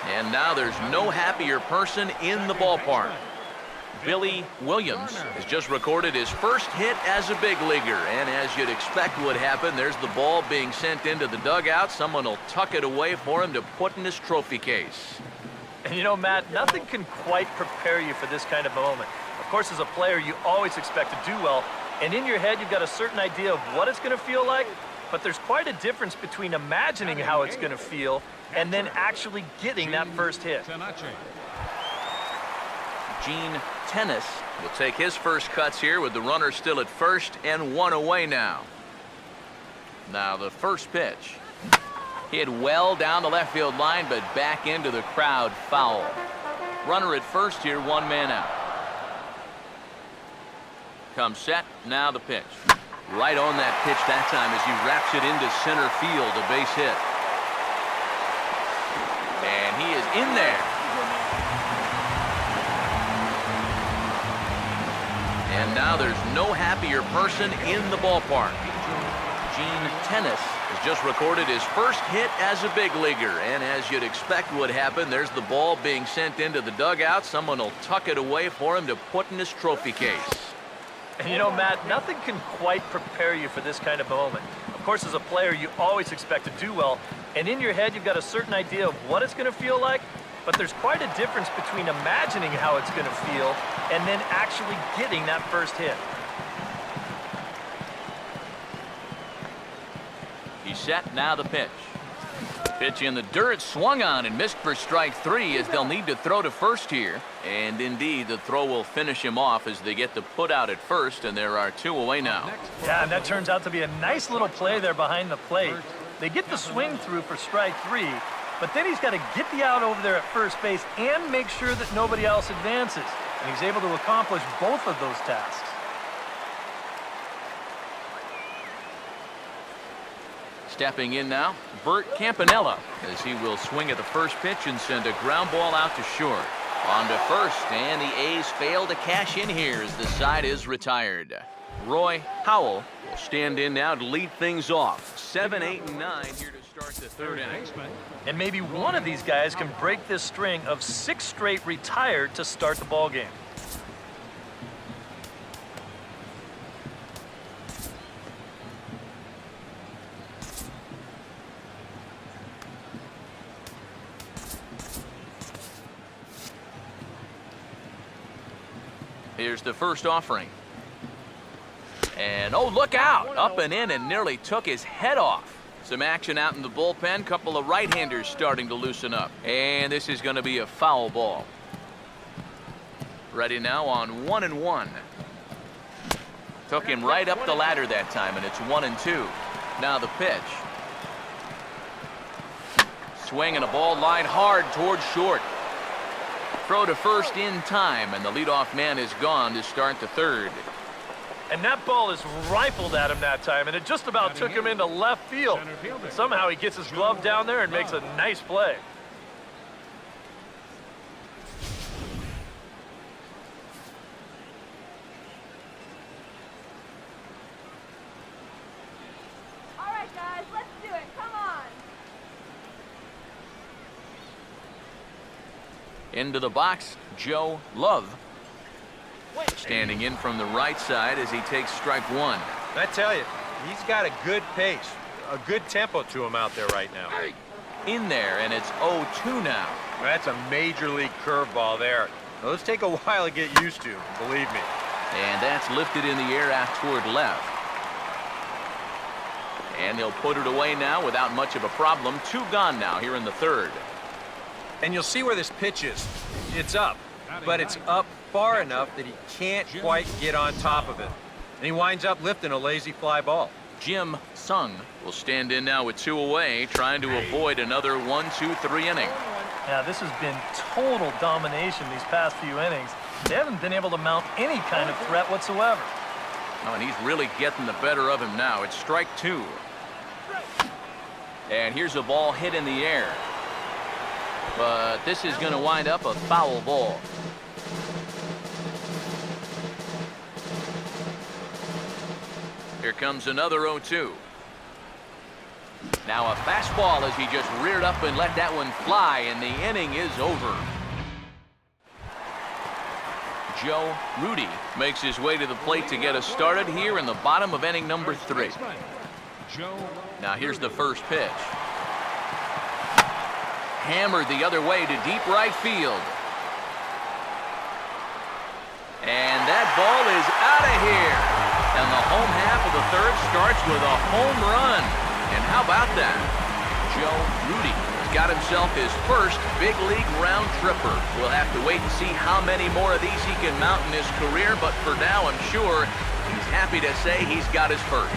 And now there's no happier person in the ballpark. Billy Williams has just recorded his first hit as a big leaguer. And as you'd expect would happen, there's the ball being sent into the dugout. Someone will tuck it away for him to put in his trophy case. And you know, Matt, nothing can quite prepare you for this kind of moment. Of course, as a player, you always expect to do well. And in your head, you've got a certain idea of what it's going to feel like. But there's quite a difference between imagining how it's going to feel and then actually getting that first hit. Gene Tennis will take his first cuts here with the runner still at first and one away now. Now the first pitch. Hit well down the left field line, but back into the crowd, foul. Runner at first here, one man out. Comes set, now the pitch. Right on that pitch that time as he wraps it into center field, a base hit. And he is in there. And now there's no happier person in the ballpark. Gene Tennis has just recorded his first hit as a big leaguer. And as you'd expect would happen, there's the ball being sent into the dugout. Someone will tuck it away for him to put in his trophy case. And you know, Matt, nothing can quite prepare you for this kind of moment. Of course, as a player, you always expect to do well. And in your head, you've got a certain idea of what it's going to feel like. But there's quite a difference between imagining how it's going to feel and then actually getting that first hit. He's set, now the pitch. Pitch in the dirt, swung on and missed for strike three as they'll need to throw to first here. And indeed, the throw will finish him off as they get the put out at first, and there are two away now. Yeah, and that turns out to be a nice little play there behind the plate. They get the swing through for strike three, but then he's got to get the out over there at first base and make sure that nobody else advances. And he's able to accomplish both of those tasks. Stepping in now, Bert Campanella, as he will swing at the first pitch and send a ground ball out to short. On to first, and the A's fail to cash in here as the side is retired. Roy Howell will stand in now to lead things off. 7, 8, and 9 here to start the third inning. And maybe one of these guys can break this string of 6 straight retired to start the ball game. Here's the first offering. And oh, look out! Up and in and nearly took his head off. Some action out in the bullpen. Couple of right-handers starting to loosen up. And this is going to be a foul ball. Ready now on 1-1. Took him right up the ladder that time, and it's 1-2. Now the pitch. Swing and a ball line hard towards short. Throw to first in time, and the leadoff man is gone to start the third. And that ball is rifled at him that time, and it just about took him into left field. Somehow he gets his glove down there and makes a nice play. All right, guys, let's do it. Come on. Into the box, Joe Love. Standing in from the right side as he takes strike one. I tell you, he's got a good pace, a good tempo to him out there right now. In there, and it's 0-2 now. That's a major league curveball there. Those take a while to get used to, believe me. And that's lifted in the air out toward left. And they'll put it away now without much of a problem. 2 gone now here in the third. And you'll see where this pitch is. It's up, but it's up far enough that he can't quite get on top of it. And he winds up lifting a lazy fly ball. Jim Sung will stand in now with 2 away, trying to avoid another 1-2-3 inning. Yeah, this has been total domination these past few innings. They haven't been able to mount any kind of threat whatsoever. Oh, and he's really getting the better of him now. It's strike 2. And here's a ball hit in the air. But this is going to wind up a foul ball. Here comes another 0-2. Now a fastball as he just reared up and let that one fly, and the inning is over. Joe Rudy makes his way to the plate to get us started here in the bottom of inning number 3. Now here's the first pitch. Hammered the other way to deep right field. And that ball is out of here. And the home half of the third starts with a home run. And how about that? Joe Rudy has got himself his first big league round tripper. We'll have to wait and see how many more of these he can mount in his career, but for now I'm sure he's happy to say he's got his first.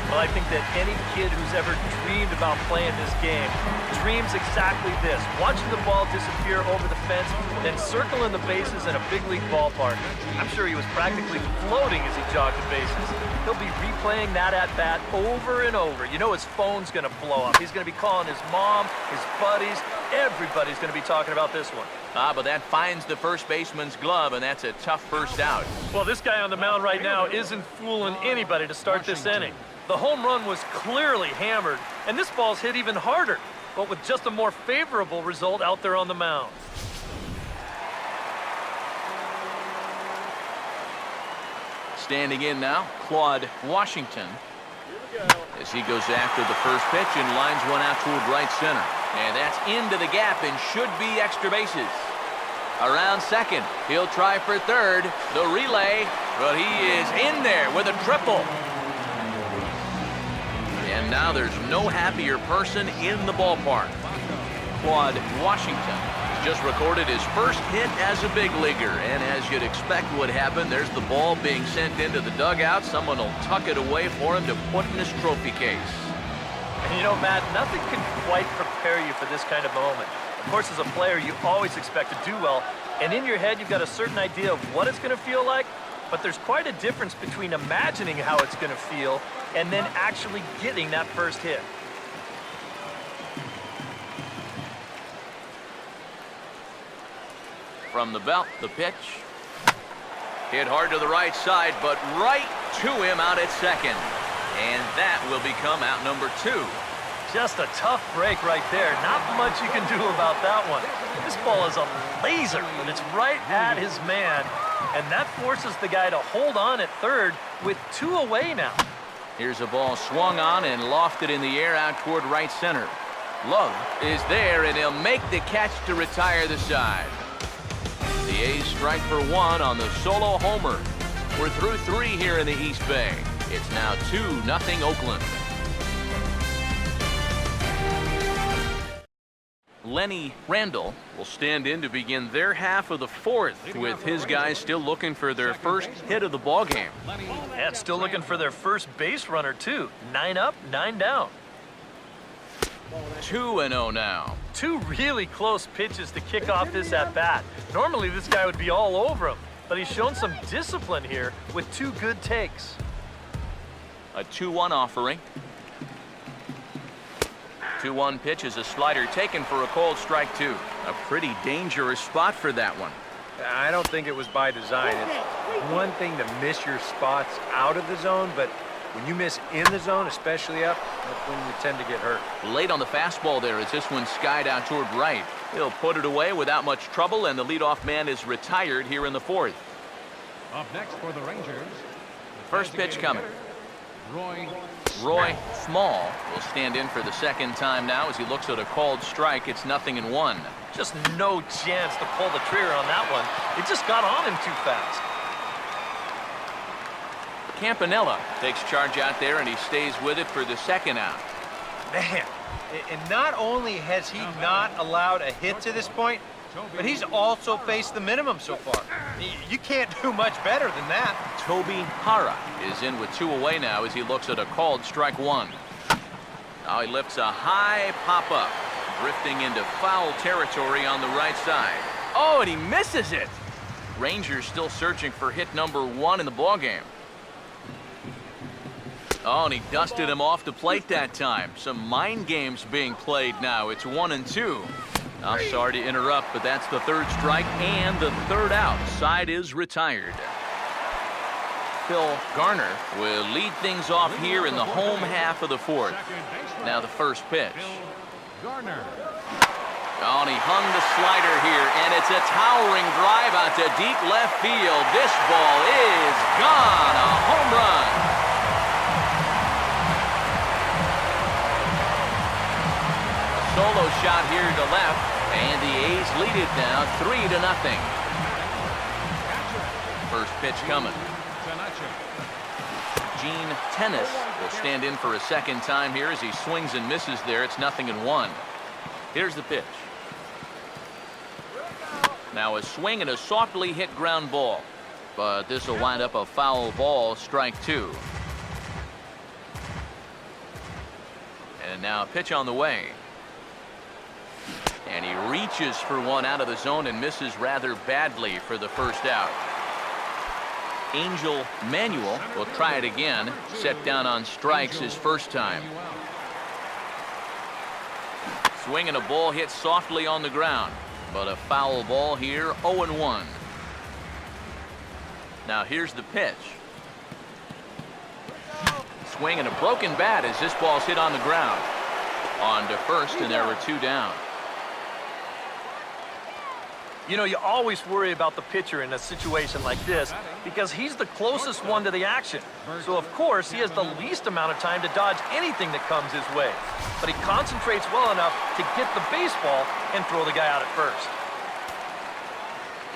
Well, I think that any kid who's ever dreamed about playing this game dreams exactly this. Watching the ball disappear over the fence, then circling the bases in a big league ballpark. I'm sure he was practically floating as he jogged the bases. He'll be replaying that at-bat over and over. You know his phone's going to blow up. He's going to be calling his mom, his buddies. Everybody's going to be talking about this one. But that finds the first baseman's glove, and that's a tough first out. Well, this guy on the mound right now isn't fooling anybody to start this inning. The home run was clearly hammered, and this ball's hit even harder, but with just a more favorable result out there on the mound. Standing in now, Claude Washington. As he goes after the first pitch and lines one out toward right center. And that's into the gap and should be extra bases. Around second, he'll try for third. The relay, but he is in there with a triple. And now there's no happier person in the ballpark. Claude Washington just recorded his first hit as a big leaguer. And as you'd expect would happen, there's the ball being sent into the dugout. Someone will tuck it away for him to put in his trophy case. And you know, Matt, nothing can quite prepare you for this kind of moment. Of course, as a player, you always expect to do well. And in your head, you've got a certain idea of what it's going to feel like. But there's quite a difference between imagining how it's going to feel and then actually getting that first hit. From the belt, the pitch. Hit hard to the right side, but right to him out at second. And that will become out number 2. Just a tough break right there. Not much you can do about that one. This ball is a laser, and it's right at his man. And that forces the guy to hold on at third with 2 away now. Here's a ball swung on and lofted in the air out toward right center. Love is there, and he'll make the catch to retire the side. The A's strike for 1 on the solo homer. We're through 3 here in the East Bay. It's now 2-0 Oakland. Lenny Randall will stand in to begin their half of the 4th, with his guys still looking for their first hit of the ballgame. And still looking for their first base runner, too. 9 up, 9 down. 2-0 now. 2 really close pitches to kick off this at-bat. Normally, this guy would be all over him, but he's shown some discipline here with 2 good takes. A 2-1 offering. 2-1 pitch is a slider taken for a cold strike 2. A pretty dangerous spot for that one. I don't think it was by design. It's one thing to miss your spots out of the zone, but when you miss in the zone, especially up, that's when you tend to get hurt. Late on the fastball there as this one skied out toward right. He'll put it away without much trouble, and the leadoff man is retired here in the 4th. Up next for the Rangers. First pitch coming. Roy Small will stand in for the second time now as he looks at a called strike. It's 0-1. Just no chance to pull the trigger on that one. It just got on him too fast. Campanella takes charge out there, and he stays with it for the second out. Man, and not only has he not allowed a hit to this point, but he's also faced the minimum so far. You can't do much better than that. Toby Hara is in with 2 away now as he looks at a called strike 1. Now he lifts a high pop-up, drifting into foul territory on the right side. Oh, and he misses it! Rangers still searching for hit number 1 in the ballgame. Oh, and he dusted him off the plate that time. Some mind games being played now. It's 1-2. I'm sorry to interrupt, but that's the 3rd strike and the 3rd out. Side is retired. Phil Garner will lead things off here in the home half of the 4th. Now the first pitch. Garner. Oh, and he hung the slider here, and it's a towering drive out to deep left field. This ball is gone. A home run. A solo shot here to left, and the A's lead it now 3-0. First pitch coming. Gene Tennis will stand in for a second time here as he swings and misses there. It's 0-1. Here's the pitch. Now a swing and a softly hit ground ball, but this will wind up a foul ball, strike 2. And now a pitch on the way. And he reaches for one out of the zone and misses rather badly for the first out. Angel Manuel will try it again, set down on strikes his first time. Swing and a ball hit softly on the ground, but a foul ball here, 0-1. Now here's the pitch. Swing and a broken bat as this ball's hit on the ground. On to first, and there were 2 down. You know, you always worry about the pitcher in a situation like this because he's the closest one to the action. So, of course, he has the least amount of time to dodge anything that comes his way. But he concentrates well enough to get the baseball and throw the guy out at first.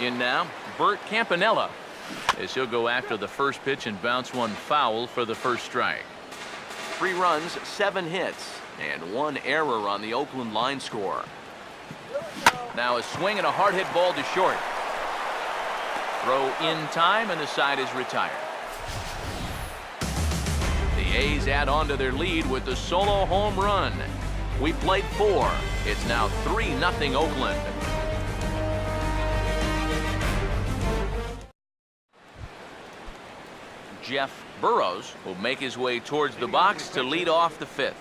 In now, Bert Campanella, as he'll go after the first pitch and bounce one foul for the first strike. 3 runs, 7 hits, and 1 error on the Oakland line score. Now a swing and a hard hit ball to short. Throw in time, and the side is retired. The A's add on to their lead with the solo home run. We played 4. It's now 3-0 Oakland. Jeff Burrows will make his way towards the box to lead off the 5th.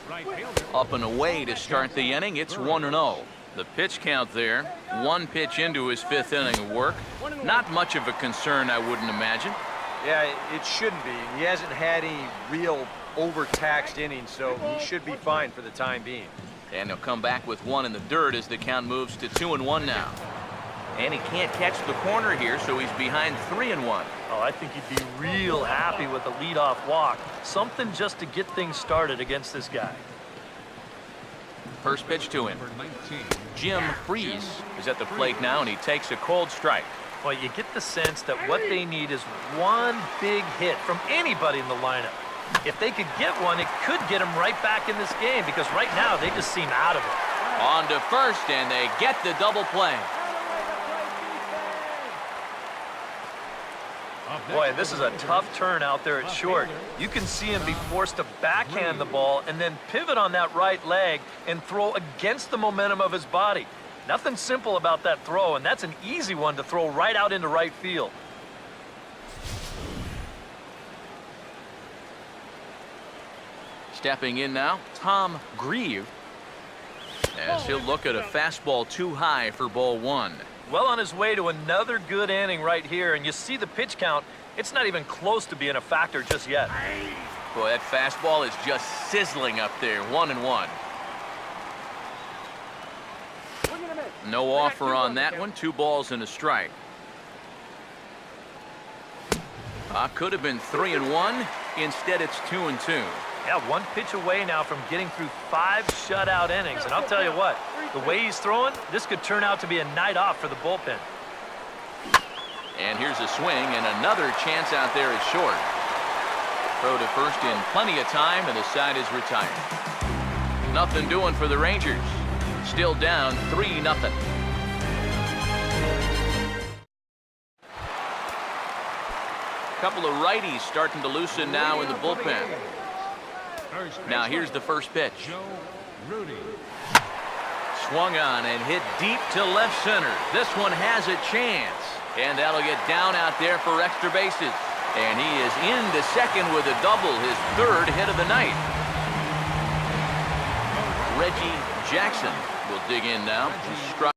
Up and away to start the inning, it's 1-0. The pitch count there, 1 pitch into his 5th inning of work. Not much of a concern, I wouldn't imagine. Yeah, it shouldn't be. He hasn't had any real overtaxed innings, so he should be fine for the time being. And he'll come back with 1 in the dirt as the count moves to 2-1 now. And he can't catch the corner here, so he's behind 3-1. Oh, I think he'd be real happy with a leadoff walk. Something just to get things started against this guy. First pitch to him. Jim Freese is at the plate now, and he takes a cold strike. Well, you get the sense that what they need is 1 big hit from anybody in the lineup. If they could get one, it could get them right back in this game because right now they just seem out of it. On to first, and they get the double play. Boy, this is a tough turn out there at short. You can see him be forced to backhand the ball and then pivot on that right leg and throw against the momentum of his body. Nothing simple about that throw, and that's an easy one to throw right out into right field. Stepping in now, Tom Grieve, as he'll look at a fastball too high for ball 1. Well on his way to another good inning right here, and you see the pitch count. It's not even close to being a factor just yet. Boy, that fastball is just sizzling up there, 1-1. No offer on that one, 2 balls and a strike. Could have been 3-1. Instead, it's 2-2. Yeah, 1 pitch away now from getting through 5 shutout innings. And I'll tell you what, the way he's throwing, this could turn out to be a night off for the bullpen. And here's a swing, and another chance out there at short. Throw to first in plenty of time, and the side is retired. Nothing doing for the Rangers. Still down 3-0. Couple of righties starting to loosen now in the bullpen. Now here's the first pitch. Swung on and hit deep to left center. This one has a chance. And that'll get down out there for extra bases. And he is into second with a double, his 3rd hit of the night. Reggie Jackson will dig in now.